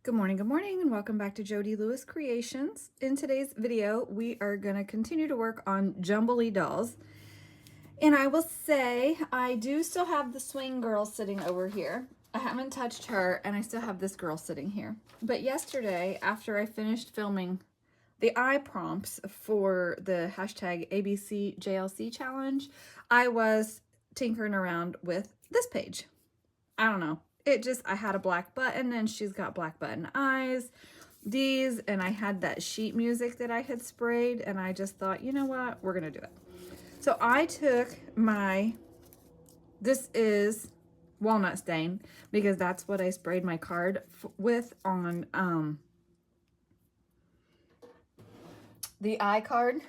Good morning, and welcome back to Jody Lewis Creations. In today's video, we are going to continue to work on Jumbly dolls. And I will say, I do still have the swing girl sitting over here. I haven't touched her, and I still have this girl sitting here. But yesterday, after I finished filming the eye prompts for the hashtag ABCJLC challenge, I was tinkering around with this page. I don't know. I had a black button and she's got black button eyes, these, and I had that sheet music that I had sprayed, and I just thought, you know what, we're gonna do it. So I took this is walnut stain, because that's what I sprayed my card with on the eye card. I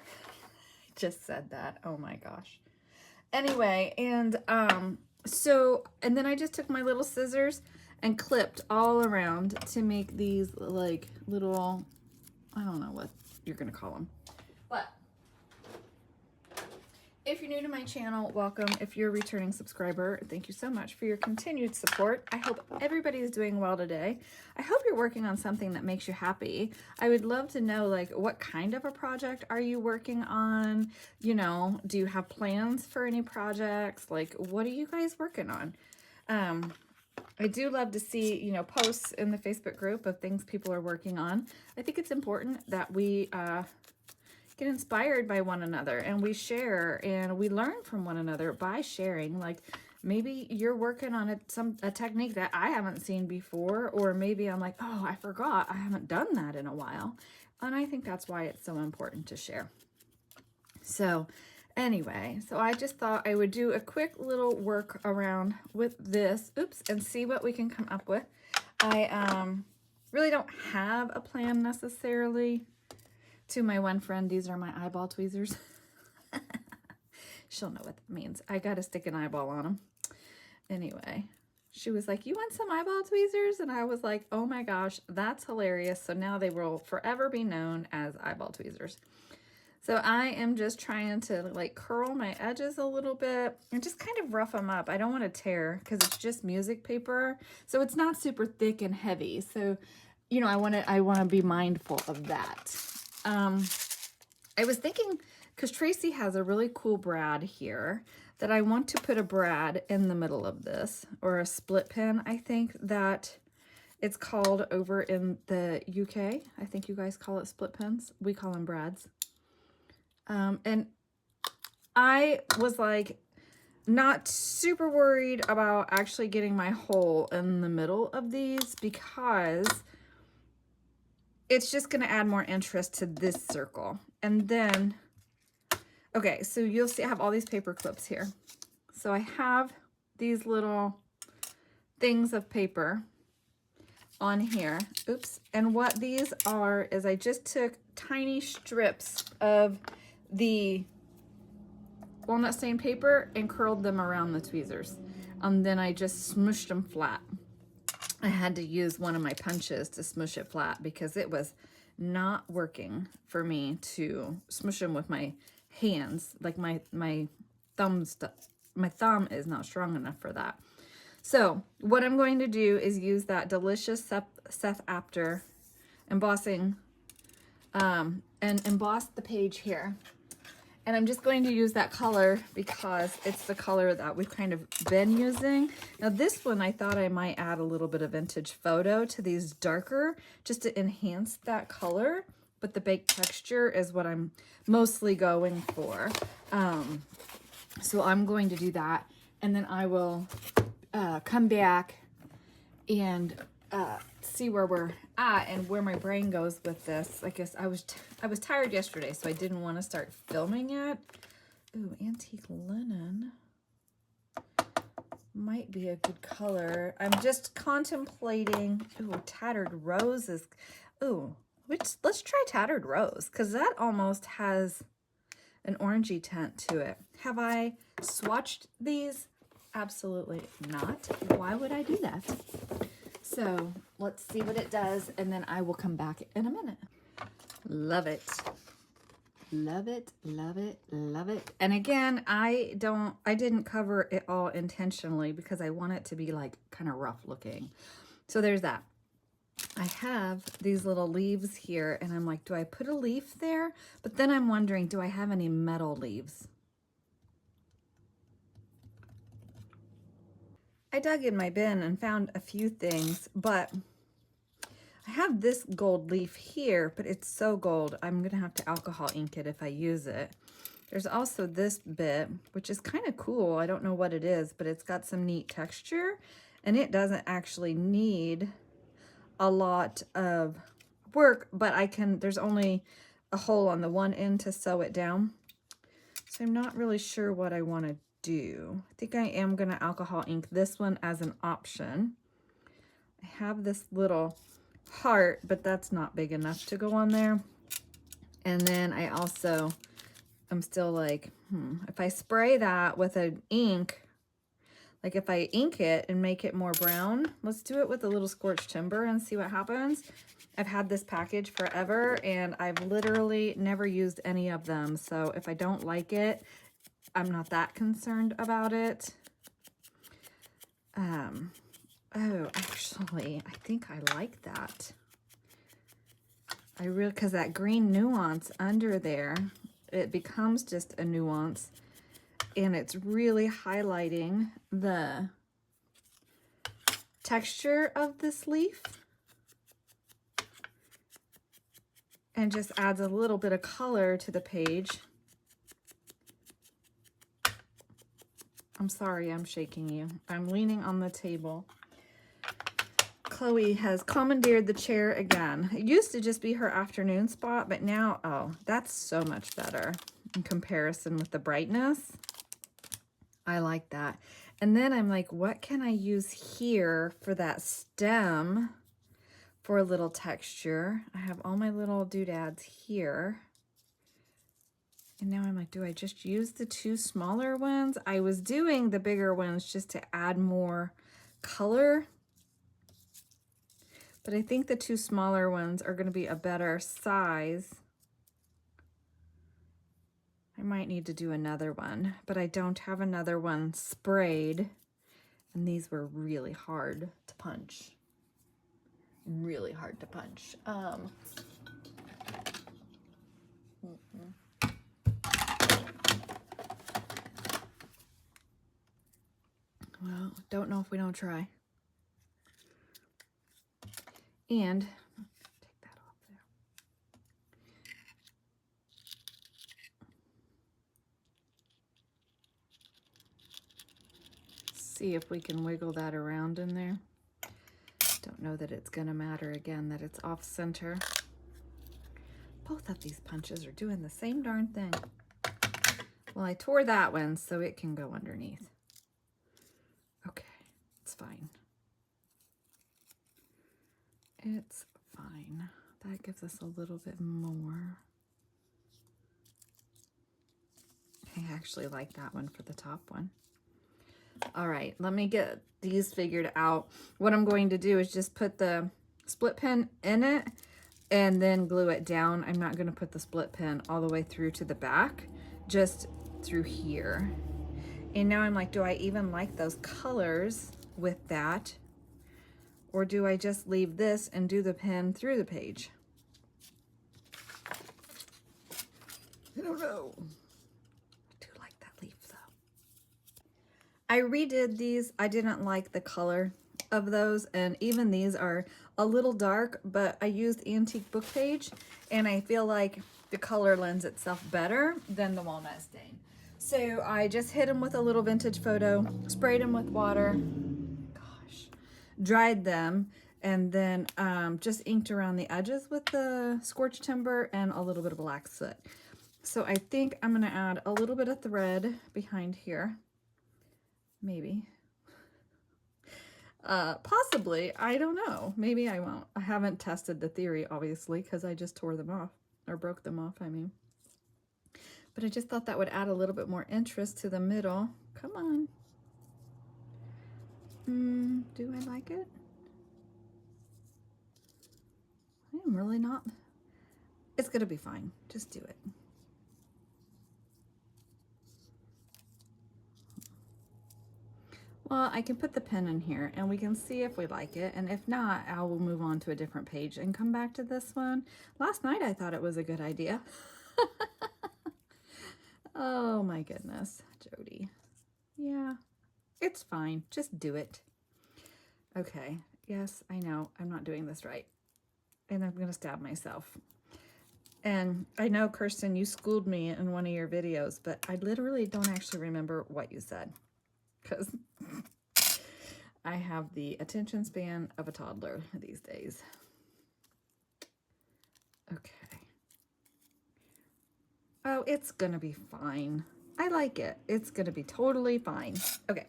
just said that, oh my gosh. Anyway, and then I just took my little scissors and clipped all around to make these like little, I don't know what you're gonna call them. But if you're new to my channel, welcome. If you're a returning subscriber, thank you so much for your continued support. I hope everybody is doing well today. I hope you're working on something that makes you happy. I would love to know, like, what kind of a project are you working on? You know, do you have plans for any projects? Like, what are you guys working on? I do love to see, you know, posts in the Facebook group of things people are working on. I think it's important that we get inspired by one another, and we share and we learn from one another by sharing. Like, maybe you're working on a technique that I haven't seen before, or maybe I'm like, oh, I forgot, I haven't done that in a while. And I think that's why it's so important to share. So anyway, so I just thought I would do a quick little work around with this, and see what we can come up with. I really don't have a plan necessarily. To my one friend, these are my eyeball tweezers. She'll know what that means. I got to stick an eyeball on them. Anyway, she was like, you want some eyeball tweezers? And I was like, oh my gosh, that's hilarious. So now they will forever be known as eyeball tweezers. So I am just trying to like curl my edges a little bit and just kind of rough them up. I don't want to tear because it's just music paper. So it's not super thick and heavy. So, you know, I want to be mindful of that. I was thinking, because Tracie has a really cool brad here, that I want to put a brad in the middle of this, or a split pin, I think that it's called over in the UK. I think you guys call it split pins. We call them brads. And I was like, not super worried about actually getting my hole in the middle of these, because it's just going to add more interest to this circle. And then, okay, so you'll see I have all these paper clips here. So I have these little things of paper on here. Oops. And what these are is I just took tiny strips of the walnut stain paper and curled them around the tweezers. And then I just smushed them flat. I had to use one of my punches to smush it flat because it was not working for me to smush them with my hands. Like my thumb is not strong enough for that. So what I'm going to do is use that delicious Seth Apter embossing and emboss the page here. And I'm just going to use that color because it's the color that we've kind of been using. Now this one, I thought I might add a little bit of vintage photo to these darker, just to enhance that color. But the baked texture is what I'm mostly going for. So I'm going to do that. And then I will come back and see where we're at and where my brain goes with this. I guess I was tired yesterday, so I didn't want to start filming it. Ooh, antique linen might be a good color. I'm just contemplating. Ooh, tattered roses. Ooh, let's try tattered rose, because that almost has an orangey tint to it. Have I swatched these? Absolutely not. Why would I do that? So let's see what it does, and then I will come back in a minute. Love it. Love it, love it, love it. And again, I didn't cover it all intentionally because I want it to be like kind of rough looking. So there's that. I have these little leaves here, and I'm like, do I put a leaf there? But then I'm wondering, do I have any metal leaves? I dug in my bin and found a few things, but I have this gold leaf here, but it's so gold, I'm gonna have to alcohol ink it if I use it. There's also this bit, which is kind of cool. I don't know what it is, but it's got some neat texture, and it doesn't actually need a lot of work, but there's only a hole on the one end to sew it down. So I'm not really sure what I want to do. I think I am going to alcohol ink this one as an option. I have this little heart, but that's not big enough to go on there. And then I'm still like, if I spray that with an ink, like if I ink it and make it more brown, let's do it with a little scorched timber and see what happens. I've had this package forever and I've literally never used any of them. So if I don't like it, I'm not that concerned about it. Oh, actually, I think I like that. Because that green nuance under there, it becomes just a nuance. And it's really highlighting the texture of this leaf. And just adds a little bit of color to the page. I'm sorry, I'm shaking you. I'm leaning on the table. Chloe has commandeered the chair again. It used to just be her afternoon spot, but now, oh, that's so much better in comparison with the brightness. I like that. And then I'm like, what can I use here for that stem for a little texture? I have all my little doodads here. And now I'm like, do I just use the two smaller ones? I was doing the bigger ones just to add more color. But I think the two smaller ones are going to be a better size. I might need to do another one, but I don't have another one sprayed. And these were really hard to punch. Really hard to punch. Well, don't know if we don't try. And take that off there. See if we can wiggle that around in there. Don't know that it's gonna matter again that it's off center. Both of these punches are doing the same darn thing. Well, I tore that one so it can go underneath. Okay, it's fine. It's fine. That gives us a little bit more. I actually like that one for the top one. All right, let me get these figured out. What I'm going to do is just put the split pin in it and then glue it down. I'm not going to put the split pin all the way through to the back, just through here. And now I'm like, do I even like those colors with that? Or do I just leave this and do the pin through the page? I don't know. I do like that leaf though. I redid these. I didn't like the color of those, and even these are a little dark, but I used Antique Book Page, and I feel like the color lends itself better than the walnut stain. So I just hit them with a little vintage photo, sprayed them with water, dried them, and then just inked around the edges with the scorched timber and a little bit of black soot. So I think I'm going to add a little bit of thread behind here. Maybe. Possibly. I don't know. Maybe I won't. I haven't tested the theory, obviously, because I just tore them off. Or broke them off, I mean. But I just thought that would add a little bit more interest to the middle. Come on. Do I like it? I am really not. It's going to be fine. Just do it. Well, I can put the pen in here and we can see if we like it. And if not, I will move on to a different page and come back to this one. Last night I thought it was a good idea. Oh my goodness, Jody. Yeah, it's fine. Just do it. Okay. Yes, I know. I'm not doing this right. And I'm going to stab myself. And I know, Kirsten, you schooled me in one of your videos, but I literally don't actually remember what you said. Because I have the attention span of a toddler these days. Okay. Oh, it's going to be fine. I like it. It's going to be totally fine. Okay.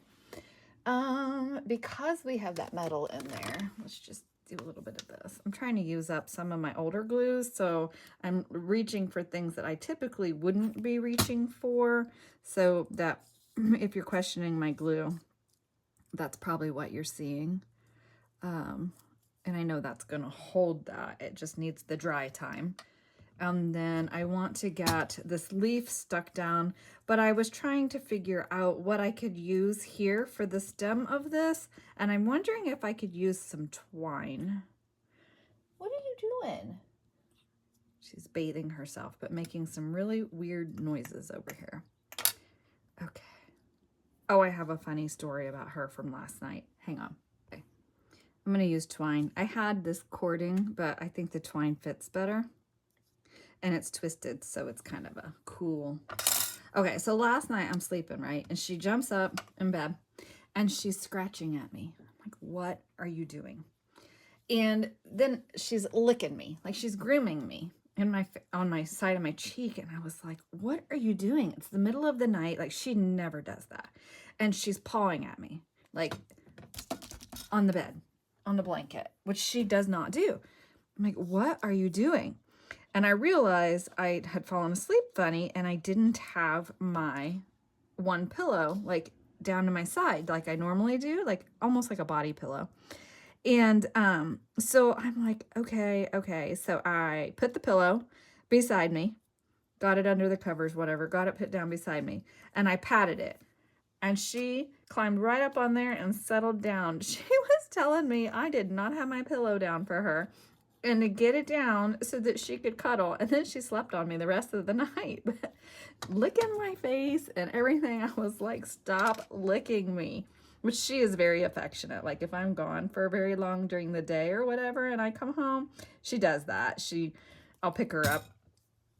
Because we have that metal in there, let's just do a little bit of this. I'm trying to use up some of my older glues, so I'm reaching for things that I typically wouldn't be reaching for, so that if you're questioning my glue, that's probably what you're seeing. And I know that's going to hold that. It just needs the dry time. And then I want to get this leaf stuck down, but I was trying to figure out what I could use here for the stem of this. And I'm wondering if I could use some twine. What are you doing? She's bathing herself, but making some really weird noises over here. Okay. Oh, I have a funny story about her from last night. Hang on. Okay. I'm going to use twine. I had this cording, but I think the twine fits better. And it's twisted, so it's kind of a cool. Okay, so last night I'm sleeping, right? And she jumps up in bed and she's scratching at me. I'm like, what are you doing? And then she's licking me, like she's grooming me on my side of my cheek. And I was like, what are you doing? It's the middle of the night. Like, she never does that. And she's pawing at me, like on the bed, on the blanket, which she does not do. I'm like, what are you doing? And I realized I had fallen asleep funny and I didn't have my one pillow like down to my side like I normally do, like almost like a body pillow. And so I'm like, okay. So I put the pillow beside me, got it under the covers, whatever, got it put down beside me, and I patted it. And she climbed right up on there and settled down. She was telling me I did not have my pillow down for her and to get it down so that she could cuddle. And then she slept on me the rest of the night, licking my face and everything. I was like, stop licking me, which she is very affectionate. Like if I'm gone for very long during the day or whatever, and I come home, she does that. I'll pick her up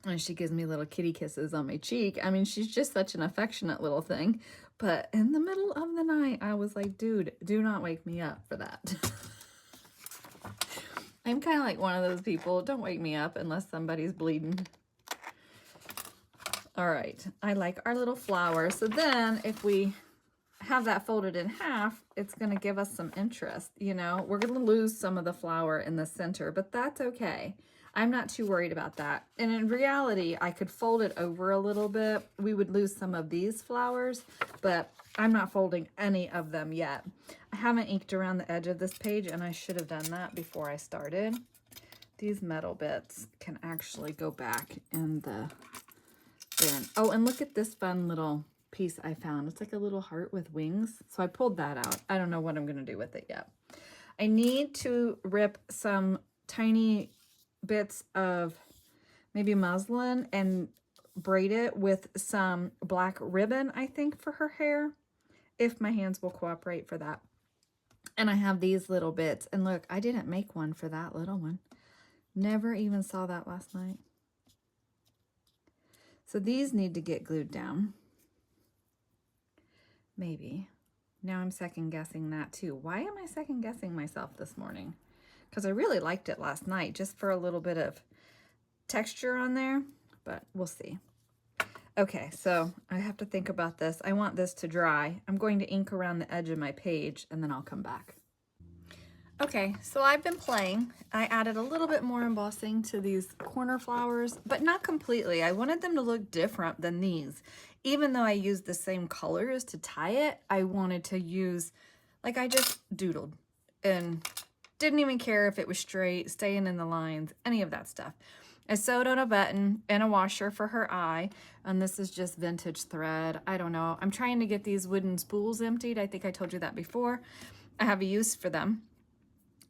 and she gives me little kitty kisses on my cheek. I mean, she's just such an affectionate little thing. But in the middle of the night, I was like, dude, do not wake me up for that. I'm kind of like one of those people, don't wake me up unless somebody's bleeding. All right, I like our little flower. So then if we have that folded in half, it's going to give us some interest. You know, we're going to lose some of the flower in the center, but that's okay. I'm not too worried about that. And in reality, I could fold it over a little bit. We would lose some of these flowers, but I'm not folding any of them yet. I haven't inked around the edge of this page, and I should have done that before I started. These metal bits can actually go back in the bin. Oh, and look at this fun little piece I found. It's like a little heart with wings. So I pulled that out. I don't know what I'm going to do with it yet. I need to rip some tiny bits of maybe muslin and braid it with some black ribbon, I think, for her hair, if my hands will cooperate for that. And I have these little bits, and look, I didn't make one for that little one. Never even saw that last night. So these need to get glued down. Maybe. Now I'm second guessing that too. Why am I second guessing myself this morning? Because I really liked it last night, just for a little bit of texture on there, but we'll see. Okay, so I have to think about this. I want this to dry. I'm going to ink around the edge of my page, and then I'll come back. Okay, so I've been playing. I added a little bit more embossing to these corner flowers, but not completely. I wanted them to look different than these. Even though I used the same colors to tie it, I wanted to use, like I just doodled and didn't even care if it was straight, staying in the lines, any of that stuff. I sewed on a button and a washer for her eye, and this is just vintage thread. I don't know. I'm trying to get these wooden spools emptied. I think I told you that before. I have a use for them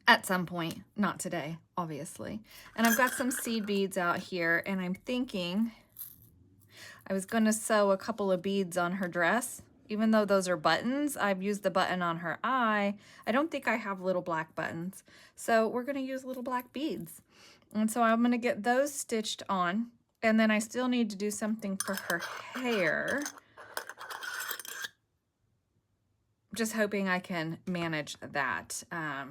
at some point, not today, obviously. And I've got some seed beads out here, and I'm thinking I was going to sew a couple of beads on her dress. Even though those are buttons, I've used the button on her eye. I don't think I have little black buttons. So we're going to use little black beads. And so I'm going to get those stitched on. And then I still need to do something for her hair. Just hoping I can manage that. I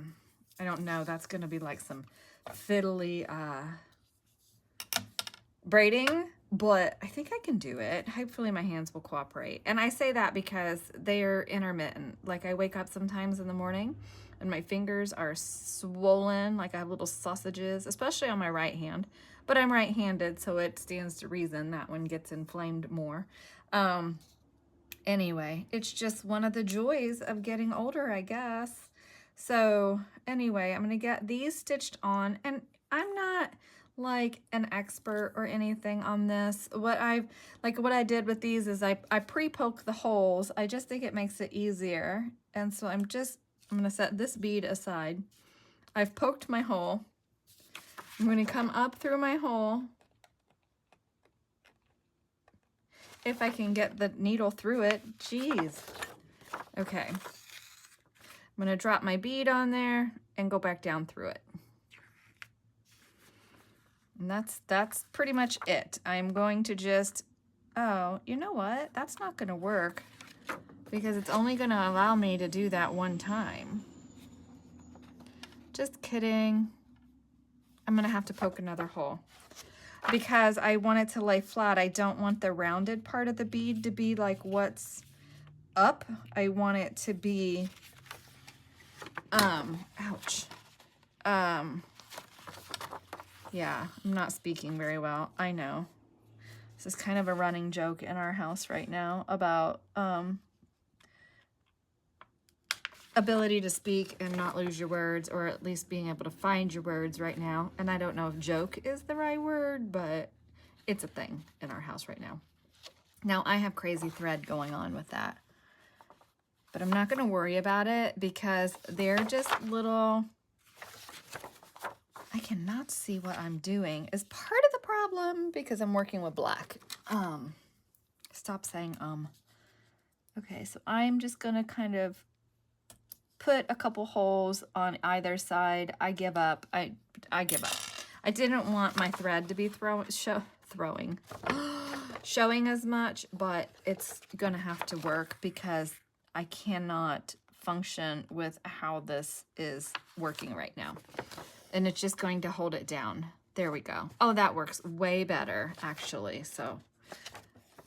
don't know. That's going to be like some fiddly braiding. But I think I can do it. Hopefully my hands will cooperate. And I say that because they're intermittent. Like I wake up sometimes in the morning and my fingers are swollen, like I have little sausages, especially on my right hand. But I'm right-handed, so it stands to reason that one gets inflamed more. Anyway, it's just one of the joys of getting older, I guess. So anyway, I'm going to get these stitched on. And I'm not like an expert or anything on this. What I did with these is I pre-poke the holes. I just think it makes it easier. And so I'm going to set this bead aside. I've poked my hole. I'm going to come up through my hole. If I can get the needle through it. Jeez. Okay. I'm going to drop my bead on there and go back down through it. And that's pretty much it. I'm going to just, oh, you know what? That's not going to work because it's only going to allow me to do that one time. Just kidding. I'm going to have to poke another hole because I want it to lay flat. I don't want the rounded part of the bead to be like what's up. I want it to be, ouch. Yeah, I'm not speaking very well. I know. This is kind of a running joke in our house right now about ability to speak and not lose your words, or at least being able to find your words right now. And I don't know if joke is the right word, but it's a thing in our house right now. Now, I have crazy thread going on with that. But I'm not going to worry about it because they're just little... I cannot see what I'm doing is part of the problem because I'm working with black. Stop saying Okay, so I'm just gonna kind of put a couple holes on either side. I give up. I give up. I didn't want my thread to be showing as much, but it's gonna have to work because I cannot function with how this is working right now. And it's just going to hold it down. There we go. Oh, that works way better, actually. So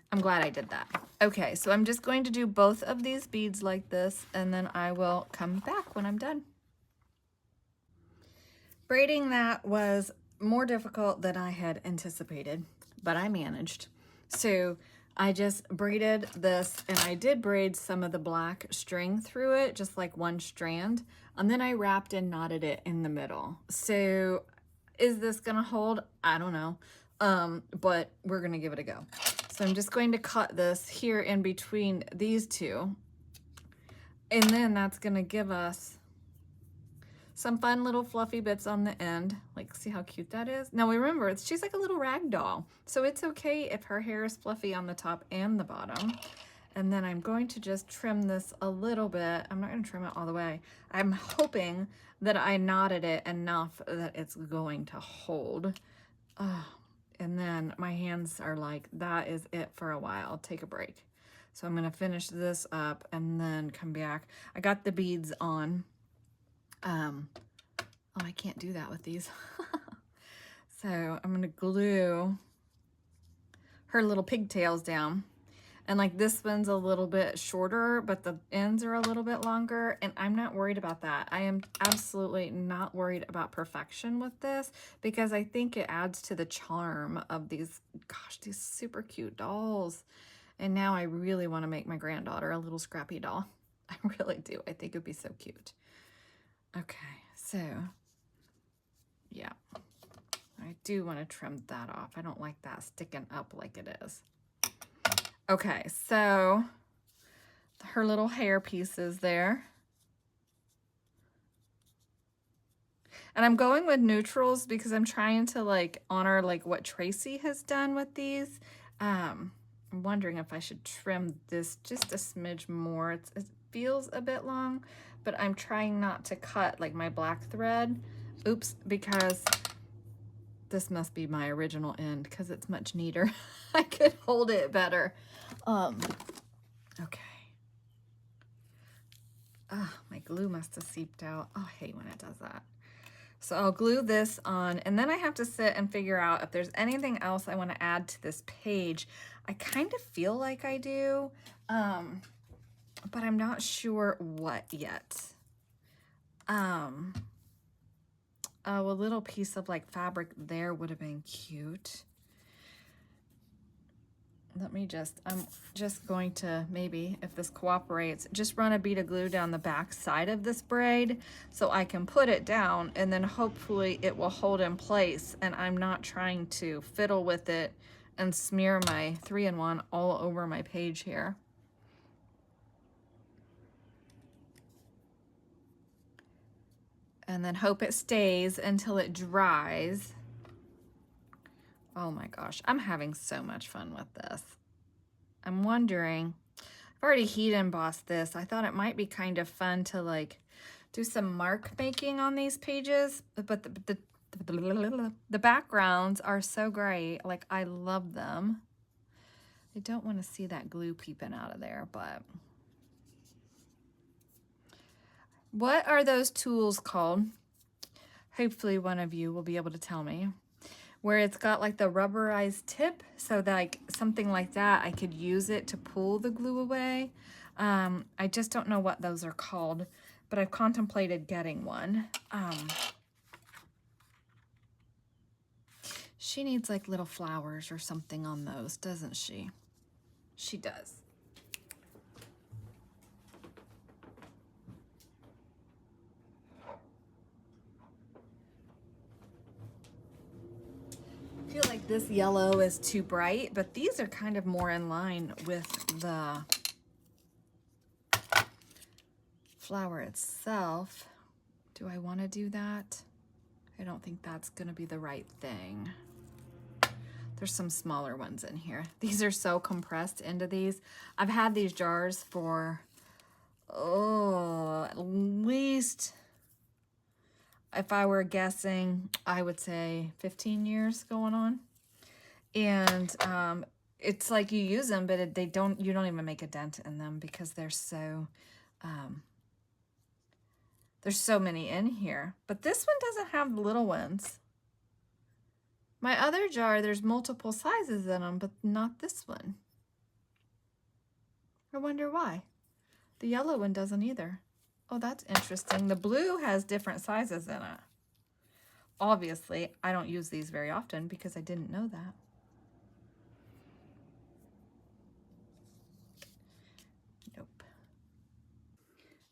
I'm glad I did that. Okay, so I'm just going to do both of these beads like this, and then I will come back when I'm done. Braiding that was more difficult than I had anticipated, but I managed. So I just braided this, and I did braid some of the black string through it, just like one strand, and then I wrapped and knotted it in the middle. So is this gonna hold? I don't know, but we're gonna give it a go. So I'm just going to cut this here in between these two, and then that's gonna give us some fun little fluffy bits on the end. Like, see how cute that is? Now remember, she's like a little rag doll, so it's okay if her hair is fluffy on the top and the bottom. And then I'm going to just trim this a little bit. I'm not gonna trim it all the way. I'm hoping that I knotted it enough that it's going to hold. And then my hands are like, that is it for a while. I'll take a break. So I'm gonna finish this up and then come back. I got the beads on. Oh, I can't do that with these. So I'm gonna glue her little pigtails down. And like this one's a little bit shorter, but the ends are a little bit longer, and I'm not worried about that. I am absolutely not worried about perfection with this because I think it adds to the charm of these, gosh, these super cute dolls. And now I really want to make my granddaughter a little scrappy doll. I really do. I think it'd be so cute. Okay, so yeah. I do want to trim that off. I don't like that sticking up like it is. Okay, so her little hair pieces there. And I'm going with neutrals because I'm trying to like honor like what Tracie has done with these. I'm wondering if I should trim this just a smidge more. It feels a bit long, but I'm trying not to cut like my black thread. Oops, because this must be my original end because it's much neater. I could hold it better. Okay. Oh, my glue must have seeped out. Oh, I hate when it does that. So I'll glue this on, and then I have to sit and figure out if there's anything else I want to add to this page. I kind of feel like I do, but I'm not sure what yet. Oh, a little piece of like fabric there would have been cute. I'm just going to, maybe if this cooperates, just run a bead of glue down the back side of this braid so I can put it down, and then hopefully it will hold in place and I'm not trying to fiddle with it and smear my 3-in-1 all over my page here. And then hope it stays until it dries. Oh my gosh, I'm having so much fun with this. I'm wondering, I've already heat embossed this. I thought it might be kind of fun to like do some mark making on these pages, but the backgrounds are so great. Like, I love them. I don't want to see that glue peeping out of there, but what are those tools called? Hopefully one of you will be able to tell me. Where it's got like the rubberized tip, so that like something like that, I could use it to pull the glue away. I just don't know what those are called, but I've contemplated getting one. She needs like little flowers or something on those, doesn't she? She does. I feel like this yellow is too bright, but these are kind of more in line with the flower itself. Do I want to do that? I don't think that's going to be the right thing. There's some smaller ones in here. These are so compressed into these. I've had these jars for, at least, if I were guessing, I would say 15 years going on. And it's like you use them, but you don't even make a dent in them because they're so, there's so many in here. But this one doesn't have the little ones. My other jar, there's multiple sizes in them, but not this one. I wonder why. The yellow one doesn't either. Oh, that's interesting. The blue has different sizes in it. Obviously, I don't use these very often because I didn't know that. Nope.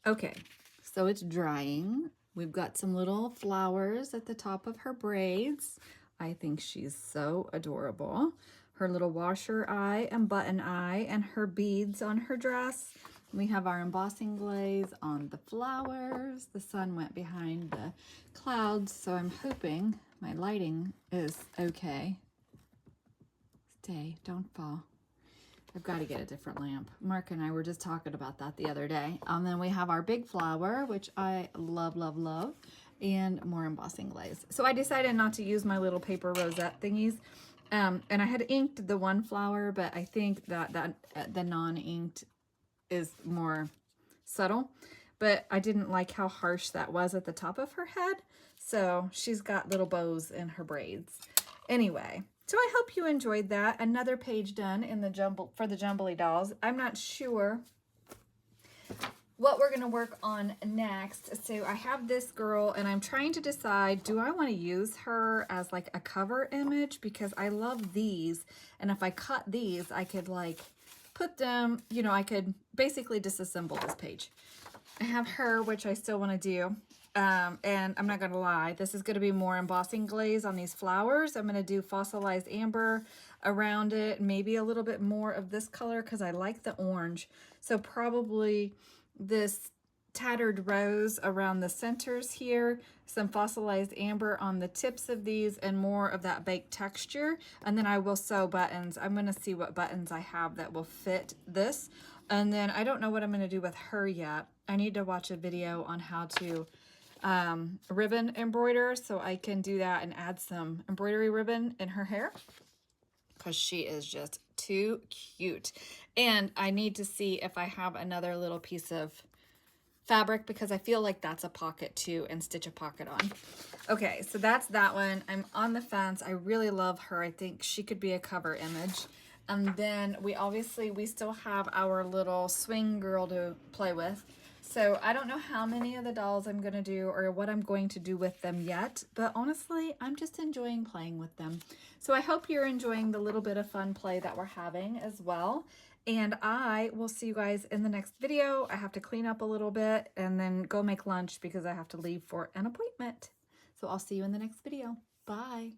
Okay, so it's drying. We've got some little flowers at the top of her braids. I think she's so adorable. Her little washer eye and button eye and her beads on her dress. We have our embossing glaze on the flowers. The sun went behind the clouds, so I'm hoping my lighting is okay. Stay, don't fall. I've got to get a different lamp. Mark and I were just talking about that the other day. And then we have our big flower, which I love, love, love, and more embossing glaze. So I decided not to use my little paper rosette thingies. And I had inked the one flower, but I think that the non-inked is more subtle, but I didn't like how harsh that was at the top of her head. So she's got little bows in her braids. Anyway, so I hope you enjoyed that. Another page done in the for the Jumbly dolls. I'm not sure what we're going to work on next. So I have this girl and I'm trying to decide, do I want to use her as like a cover image? Because I love these. And if I cut these, I could like put them, you know, I could basically disassemble this page. I have her, which I still want to do. And I'm not going to lie, this is going to be more embossing glaze on these flowers. I'm going to do fossilized amber around it, maybe a little bit more of this color because I like the orange. So probably this tattered rose around the centers here, some fossilized amber on the tips of these, and more of that baked texture. And then I will sew buttons. I'm going to see what buttons I have that will fit this. And then I don't know what I'm going to do with her yet. I need to watch a video on how to ribbon embroider so I can do that and add some embroidery ribbon in her hair because she is just too cute. And I need to see if I have another little piece of fabric because I feel like that's a pocket too, and stitch a pocket on. Okay, so that's that one. I'm on the fence. I really love her. I think she could be a cover image. And then we still have our little swing girl to play with. So I don't know how many of the dolls I'm going to do or what I'm going to do with them yet, but honestly, I'm just enjoying playing with them. So I hope you're enjoying the little bit of fun play that we're having as well. And I will see you guys in the next video. I have to clean up a little bit and then go make lunch because I have to leave for an appointment. So I'll see you in the next video. Bye.